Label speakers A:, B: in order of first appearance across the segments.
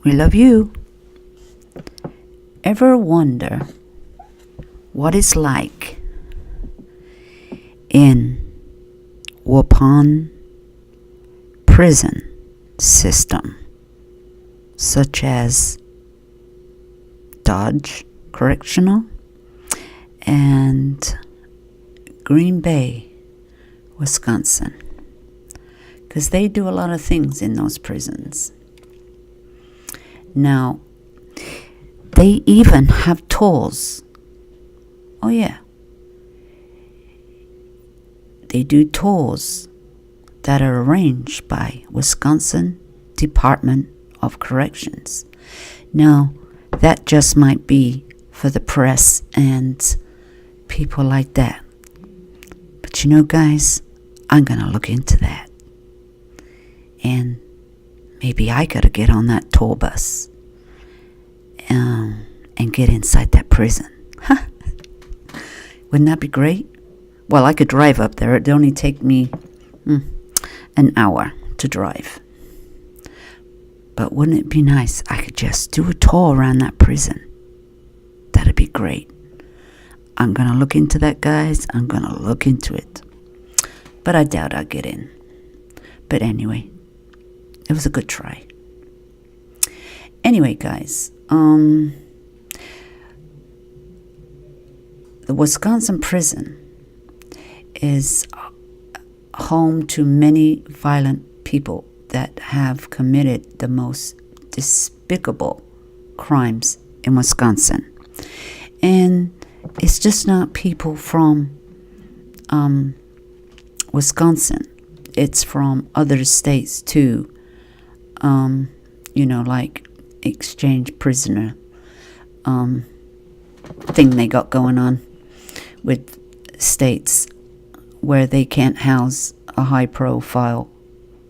A: We love you. Ever wonder what it's like in Waupun prison system, such as Dodge Correctional and Green Bay, Wisconsin? Because they do a lot of things in those prisons. Now, they even have tours. Oh yeah. They do tours that are arranged by Wisconsin Department of Corrections. Now, that just might be for the press and people like that. But you know, guys, I'm going to look into that. And maybe I got to get on that tour bus and get inside that prison. Wouldn't that be great? Well, I could drive up there. It'd only take me an hour to drive. But wouldn't it be nice? I could just do a tour around that prison. That'd be great. I'm going to look into that, guys. I'm going to look into it. But I doubt I'll get in. But anyway, it was a good try. Anyway, guys, the Wisconsin prison is home to many violent people that have committed the most despicable crimes in Wisconsin. And it's just not people from Wisconsin. It's from other states too. Like exchange prisoner thing they got going on with states where they can't house a high-profile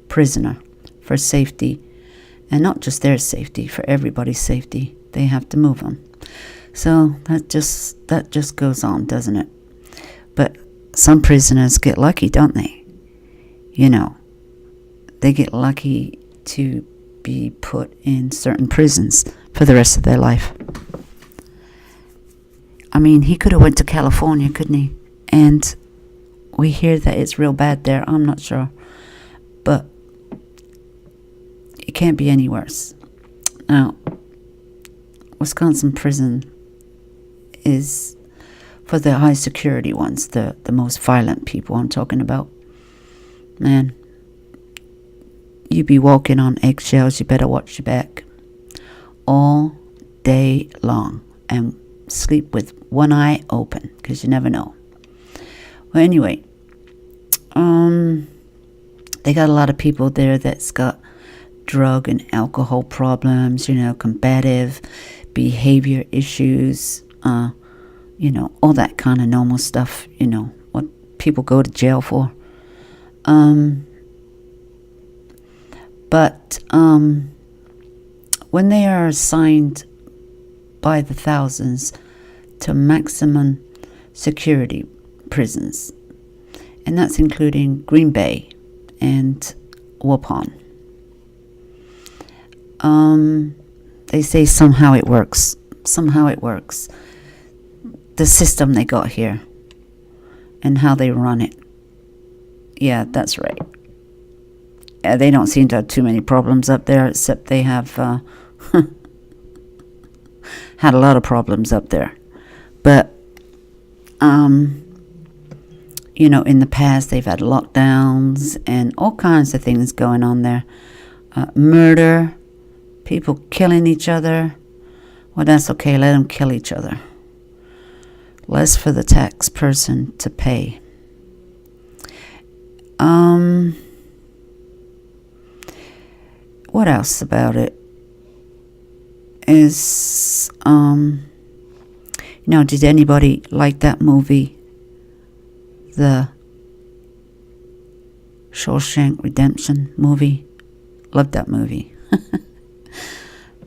A: prisoner for safety, and not just their safety, for everybody's safety. They have to move them. So that just goes on, doesn't it? But some prisoners get lucky, don't they? They get lucky to be put in certain prisons for the rest of their life. I mean, he could have went to California, couldn't he? And we hear that it's real bad there. I'm not sure. But it can't be any worse. Now, Wisconsin prison is for the high security ones, the most violent people I'm talking about. Man, you be walking on eggshells. You better watch your back all day long and sleep with one eye open, because you never know. Well, anyway, they got a lot of people there that's got drug and alcohol problems, combative behavior issues, all that kind of normal stuff, what people go to jail for. But when they are assigned by the thousands to maximum security prisons, and that's including Green Bay and Waupun, they say somehow it works. The system they got here and how they run it. Yeah, that's right. They don't seem to have too many problems up there, except they have had a lot of problems up there. But, in the past, they've had lockdowns and all kinds of things going on there. Murder, people killing each other. Well, that's okay. Let them kill each other. Less for the tax person to pay. What else about it is, did anybody like that movie, the Shawshank Redemption movie? Loved that movie.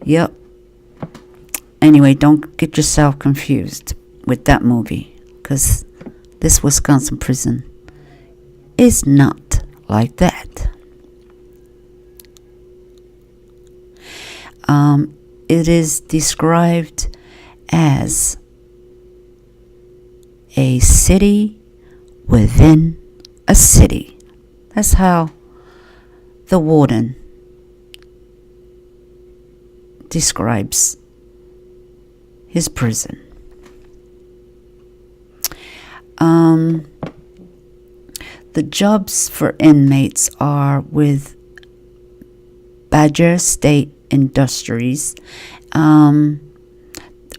A: Yep. Anyway, don't get yourself confused with that movie, because this Wisconsin prison is not like that. it is described as a city within a city. That's how the warden describes his prison. The jobs for inmates are with Badger State Industries,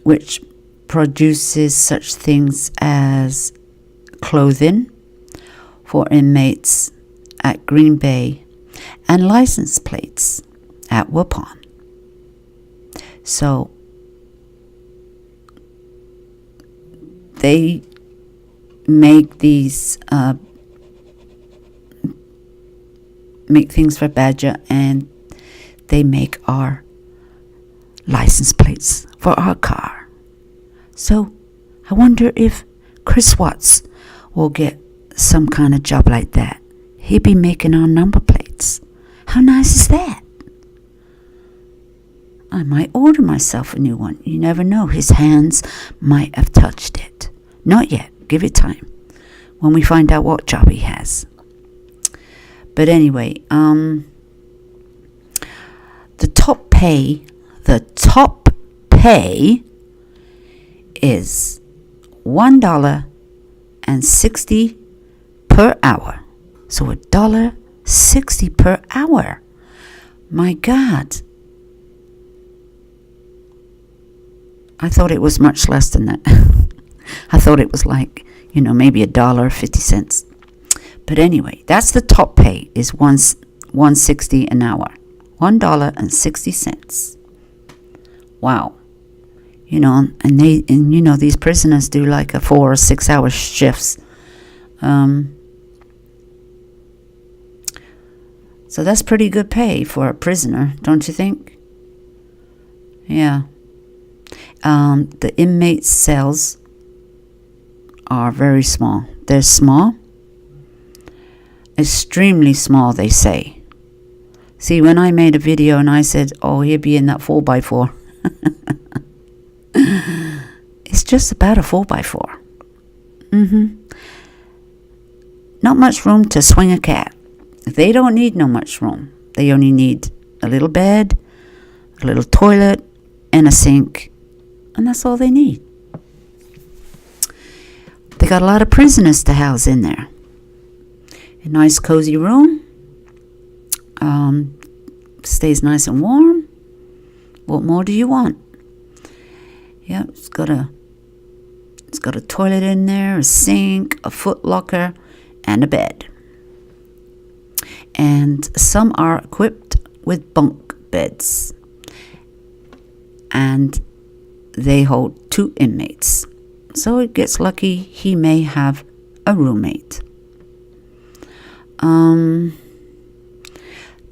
A: which produces such things as clothing for inmates at Green Bay and license plates at Waupun. So they make these make things for Badger, and they make our license plates for our car. So I wonder if Chris Watts will get some kind of job like that. He'd be making our number plates. How nice is that? I might order myself a new one. You never know. His hands might have touched it. Not yet. Give it time. When we find out what job he has. But anyway, the top pay is $1.60 per hour. So $1.60 per hour. My God. I thought it was much less than that. I thought it was like, maybe $1.50. But anyway, that's the top pay, is $1.60 an hour. $1.60. Wow. And these prisoners do like a 4 or 6 hour shifts. So that's pretty good pay for a prisoner, don't you think? Yeah. The inmate cells are very small. They're small. Extremely small, they say. See, when I made a video and I said, he'd be in that 4x4. It's just about a 4x4. Not much room to swing a cat. They don't need no much room. They only need a little bed, a little toilet, and a sink. And that's all they need. They got a lot of prisoners to house in there. A nice cozy room. Stays nice and warm. What more do you want? Yeah, it's got a toilet in there, a sink, a foot locker, and a bed. And some are equipped with bunk beds. And they hold 2 inmates. So it gets lucky he may have a roommate.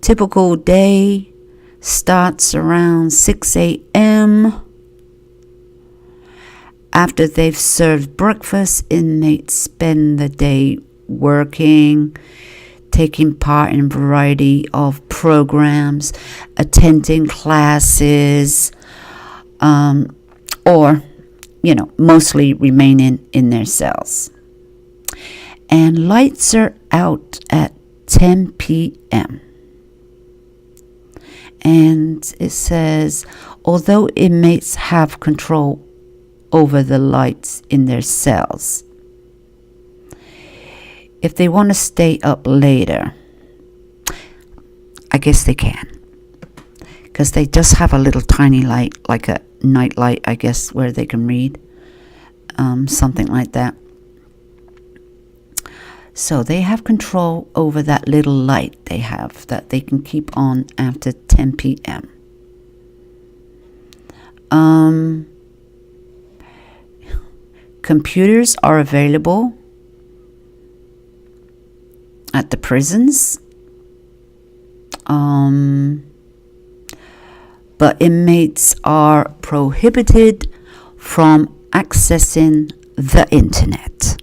A: Typical day starts around 6 a.m. After they've served breakfast, inmates spend the day working, taking part in a variety of programs, attending classes, or, mostly remaining in their cells. And lights are out at 10 p.m. And it says, although inmates have control over the lights in their cells, if they want to stay up later, I guess they can. Because they just have a little tiny light, like a night light, I guess, where they can read. Something like that. So they have control over that little light they have that they can keep on after 10 p.m. Computers are available at the prisons. But inmates are prohibited from accessing the internet.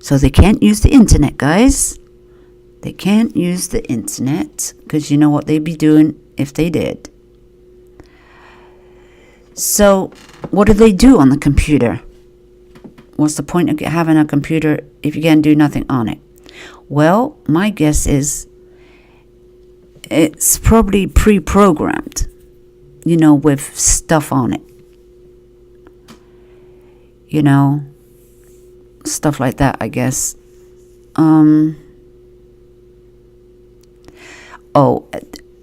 A: So they can't use the internet, guys. They can't use the internet, because you know what they'd be doing if they did. So, what do they do on the computer? What's the point of having a computer if you can't do nothing on it? Well, my guess is it's probably pre-programmed, with stuff on it. Stuff like that, I guess. Oh,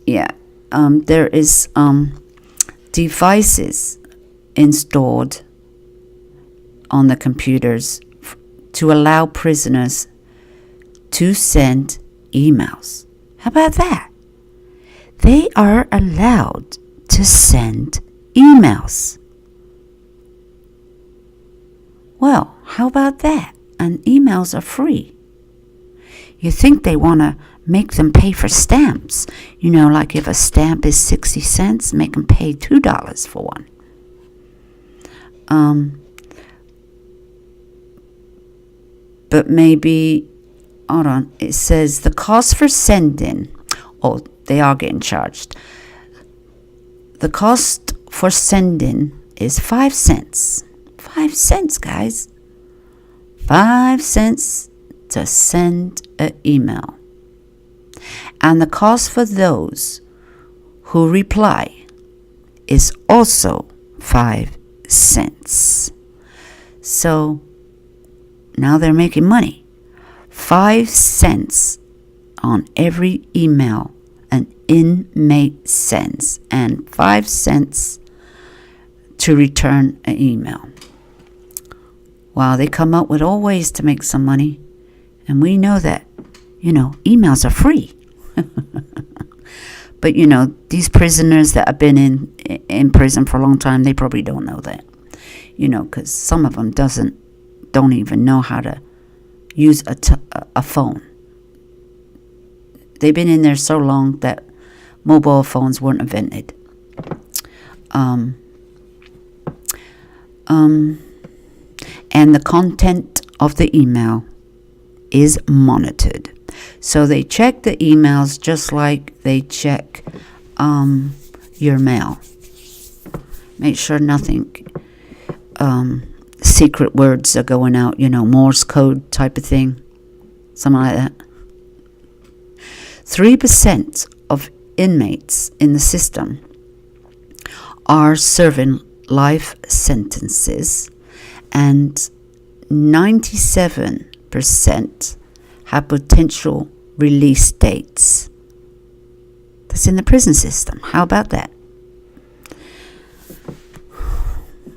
A: yeah. There is devices installed on the computers to allow prisoners to send emails. How about that? They are allowed to send emails. Well, how about that? And emails are free. You think they want to make them pay for stamps. Like if a stamp is 60 cents, make them pay $2 for one. But maybe, hold on, it says the cost for sending, oh, they are getting charged. The cost for sending is 5 cents. 5 cents, guys. 5 cents to send an email. And the cost for those who reply is also 5 cents. So now they're making money. 5 cents on every email an inmate sends, and 5 cents to return an email. Wow, they come up with all ways to make some money. And we know that, emails are free. But, these prisoners that have been in prison for a long time, they probably don't know that. Because some of them don't even know how to use a phone. They've been in there so long that mobile phones weren't invented. And the content of the email is monitored. So they check the emails just like they check your mail. Make sure nothing, secret words are going out, Morse code type of thing. Something like that. 3% of inmates in the system are serving life sentences, and 97% have potential release dates. That's in the prison system. How about that?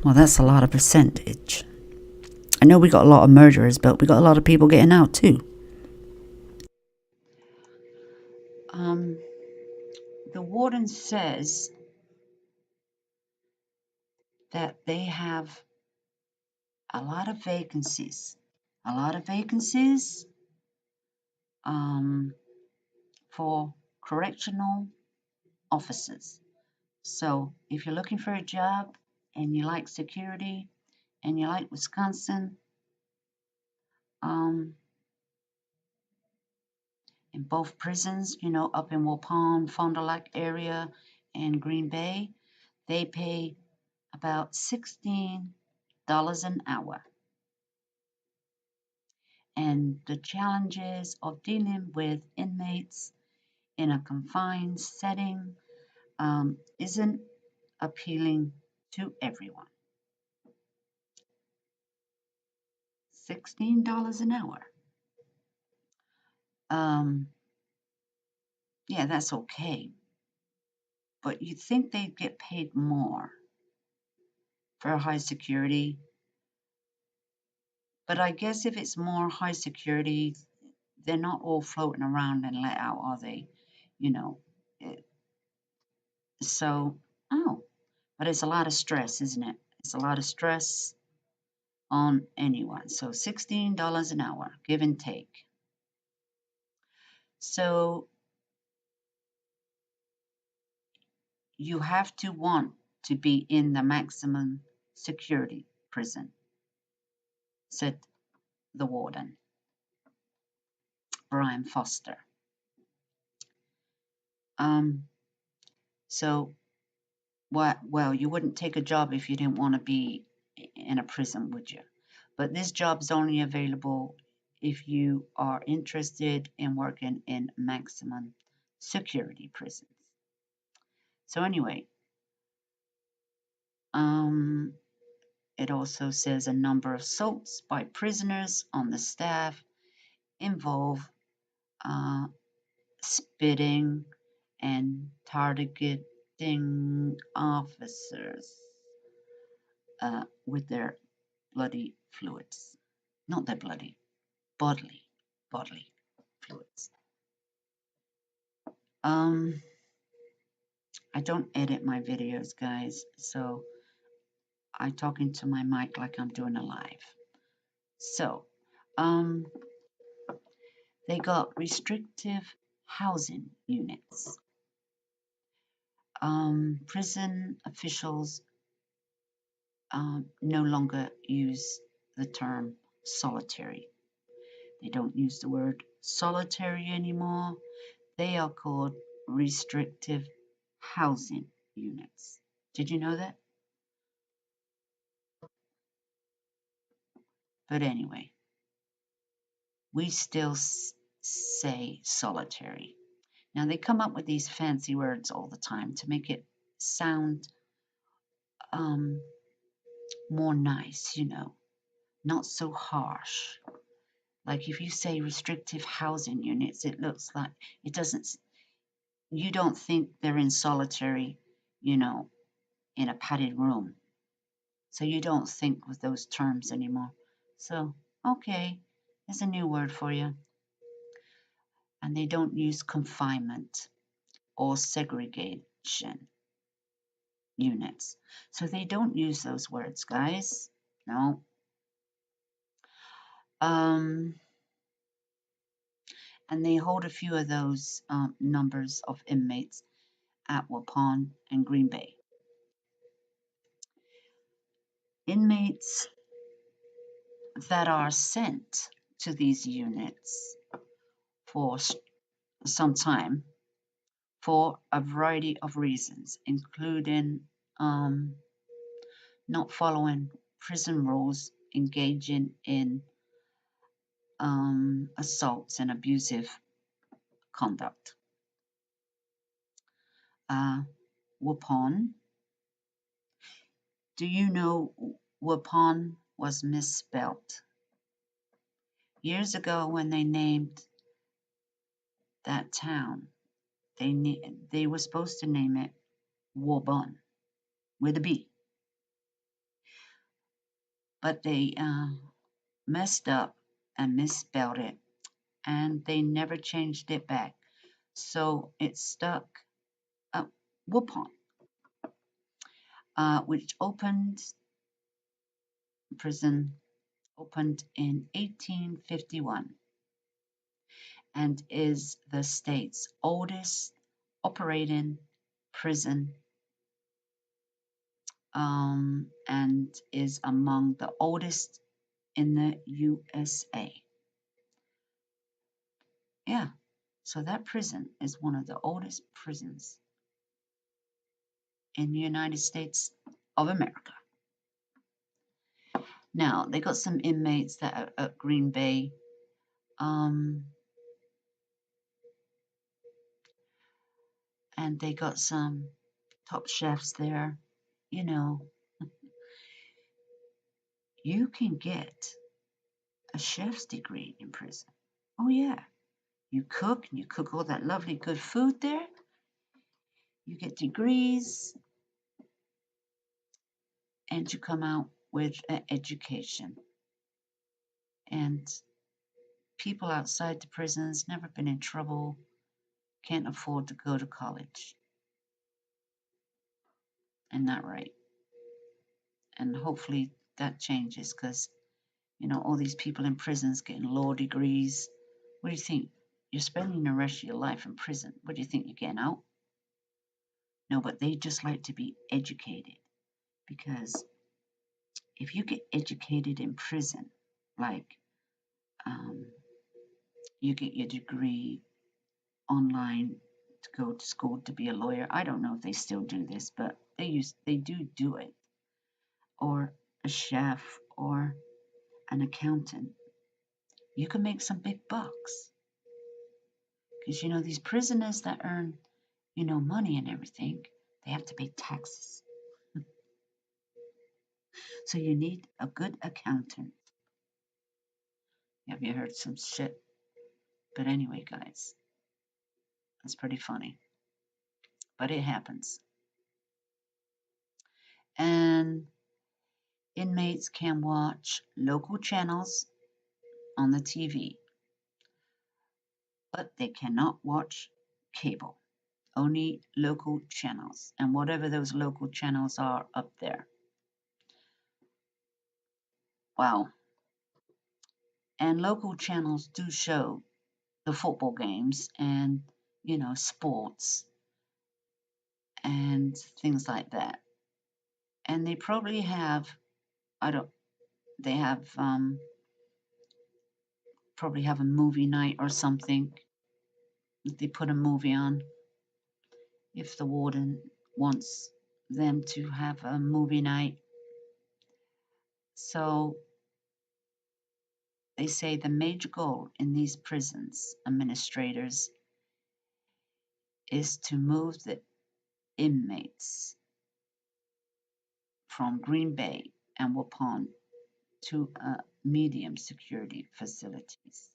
A: Well, that's a lot of percentage. I know we got a lot of murderers, but we got a lot of people getting out too. The warden says that they have a lot of vacancies. For correctional officers. So if you're looking for a job and you like security and you like Wisconsin, in both prisons, up in Waupun, Fond du Lac area, and Green Bay, they pay about $16 an hour. And the challenges of dealing with inmates in a confined setting isn't appealing to everyone. $16 an hour. Yeah, that's okay. But you'd think they'd get paid more for high security. But I guess if it's more high security, they're not all floating around and let out, are they? But it's a lot of stress, isn't it? It's a lot of stress on anyone. So $16 an hour, give and take. So you have to want to be in the maximum security prison, said the warden, Brian Foster. So what? Well, you wouldn't take a job if you didn't want to be in a prison, would you? But this job's only available if you are interested in working in maximum security prisons. So anyway, it also says a number of assaults by prisoners on the staff involve spitting and targeting officers with their bloody fluids. Not their bloody, bodily fluids. I don't edit my videos, guys, so I talk into my mic like I'm doing a live. So, they got restrictive housing units. Prison officials no longer use the term solitary. They don't use the word solitary anymore. They are called restrictive housing units. Did you know that? But anyway, we still say solitary. Now, they come up with these fancy words all the time to make it sound more nice, not so harsh. Like if you say restrictive housing units, it looks like it doesn't, you don't think they're in solitary, in a padded room. So you don't think with those terms anymore. So, okay, there's a new word for you. And they don't use confinement or segregation units. So they don't use those words, guys. No. And they hold a few of those numbers of inmates at Waupun and Green Bay. Inmates that are sent to these units for some time for a variety of reasons, including not following prison rules, engaging in assaults and abusive conduct. Waupun. Do you know Waupun was misspelt? Years ago, when they named that town, they were supposed to name it Wabun with a B, but they messed up and misspelled it, and they never changed it back. So it stuck. Waupun, which prison opened in 1851 and is the state's oldest operating prison, and is among the oldest in the USA. Yeah, so that prison is one of the oldest prisons in the United States of America. Now, they got some inmates that are at Green Bay. And they got some top chefs there. You can get a chef's degree in prison. Oh, yeah. You cook, and you cook all that lovely good food there. You get degrees, and you come out with an education. And people outside the prisons never been in trouble, can't afford to go to college. Isn't that right? And hopefully that changes, because, all these people in prisons getting law degrees. What do you think? You're spending the rest of your life in prison. What do you think you're getting out? No, but they just like to be educated, because if you get educated in prison, like you get your degree online to go to school to be a lawyer. I don't know if they still do this, but they do it, or a chef or an accountant. You can make some big bucks. Because, these prisoners that earn, money and everything, they have to pay taxes. So you need a good accountant. Have you heard some shit? But anyway, guys, that's pretty funny. But it happens. And inmates can watch local channels on the TV, but they cannot watch cable. Only local channels, and whatever those local channels are up there. Wow. And local channels do show the football games and, sports and things like that. And they probably have, they have, probably have a movie night or something. They put a movie on if the warden wants them to have a movie night. So they say the major goal in these prisons administrators is to move the inmates from Green Bay and Waupun to medium security facilities.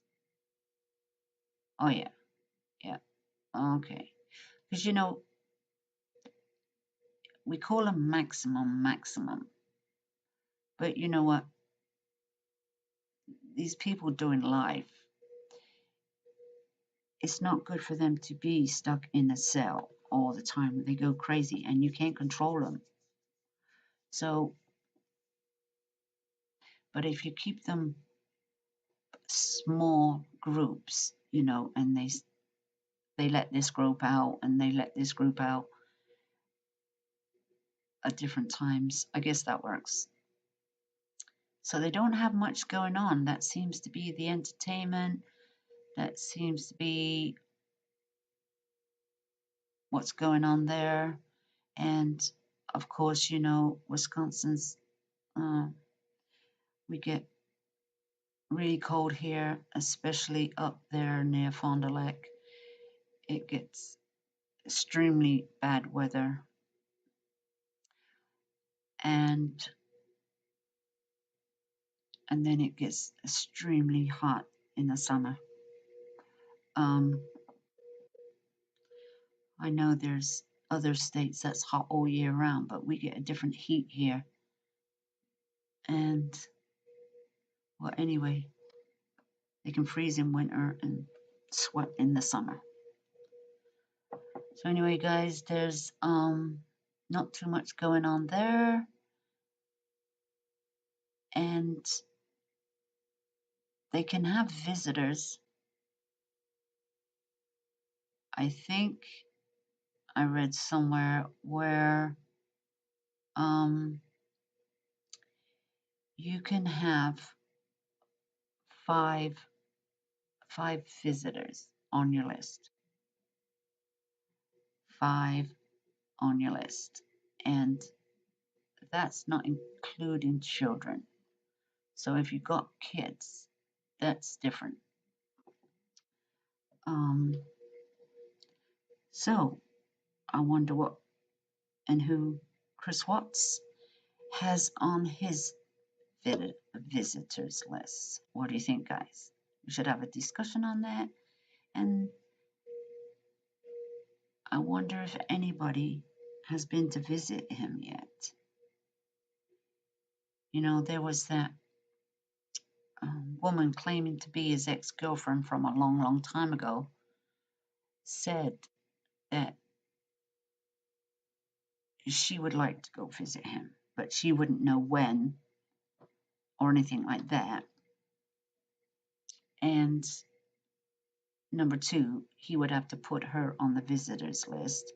A: Oh, yeah. Yeah. Okay. Because, we call them maximum. But you know what? These people doing life, it's not good for them to be stuck in a cell all the time. They go crazy and you can't control them. So, but if you keep them small groups, and they let this group out and they let this group out at different times, I guess that works. So they don't have much going on. That seems to be the entertainment. That seems to be what's going on there. And of course, Wisconsin's, we get really cold here, especially up there near Fond du Lac. It gets extremely bad weather. And then it gets extremely hot in the summer. I know there's other states that's hot all year round, but we get a different heat here. And, well, anyway, they can freeze in winter and sweat in the summer. So anyway, guys, there's not too much going on there. And they can have visitors. I think I read somewhere where you can have five visitors on your list. 5 on your list. And that's not including children. So if you've got kids, that's different. So I wonder what and who Chris Watts has on his visitors list. What do you think, guys? We should have a discussion on that. And I wonder if anybody has been to visit him yet. There was that woman claiming to be his ex-girlfriend from a long, long time ago, said that she would like to go visit him, but she wouldn't know when or anything like that. And number 2, he would have to put her on the visitors list.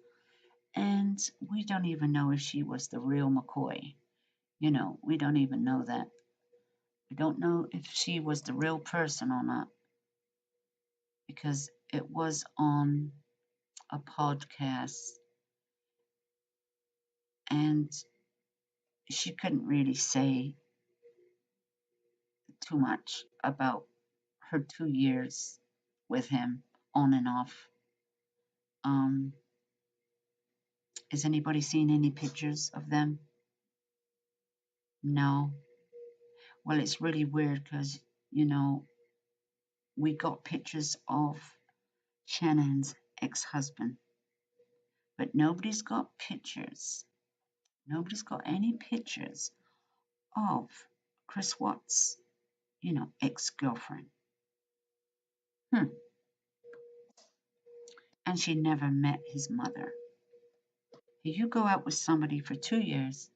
A: And we don't even know if she was the real McCoy. We don't even know that. We don't know if she was the real person or not, because it was on a podcast and she couldn't really say too much about her 2 years with him on and off. Um, has anybody seen any pictures of them? No. Well, it's really weird because, we got pictures of Shannon's ex-husband, but nobody's got pictures. Nobody's got any pictures of Chris Watts, ex-girlfriend. And she never met his mother. You go out with somebody for 2 years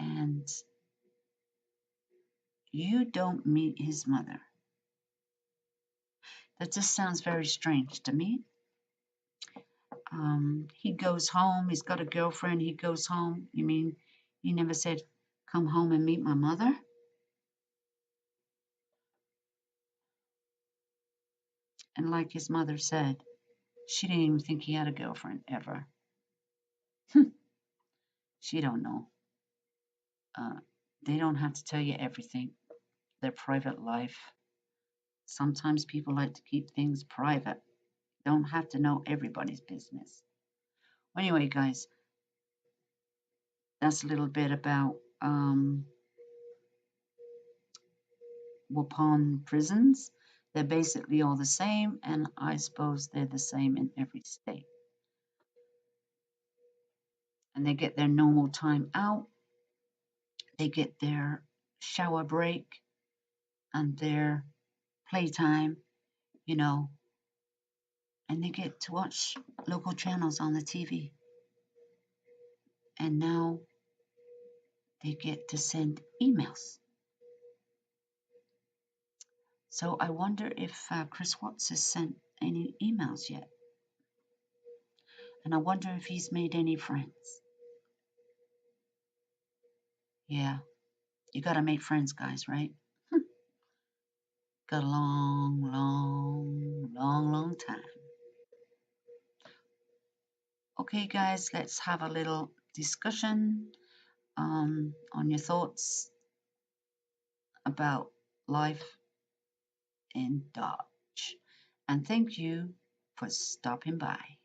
A: and you don't meet his mother. That just sounds very strange to me. He goes home. He's got a girlfriend. He goes home. You mean he never said, come home and meet my mother? And like his mother said, she didn't even think he had a girlfriend ever. She don't know. They don't have to tell you everything. Their private life. Sometimes people like to keep things private. Don't have to know everybody's business. Anyway, guys, that's a little bit about Waupun prisons. They're basically all the same, and I suppose they're the same in every state. And they get their normal time out. They get their shower break and their playtime, and they get to watch local channels on the TV. And now they get to send emails. So I wonder if Chris Watts has sent any emails yet. And I wonder if he's made any friends. Yeah, you gotta make friends, guys, right? Got a long, long, long, long time. Okay, guys, let's have a little discussion on your thoughts about life in Dodge. And thank you for stopping by.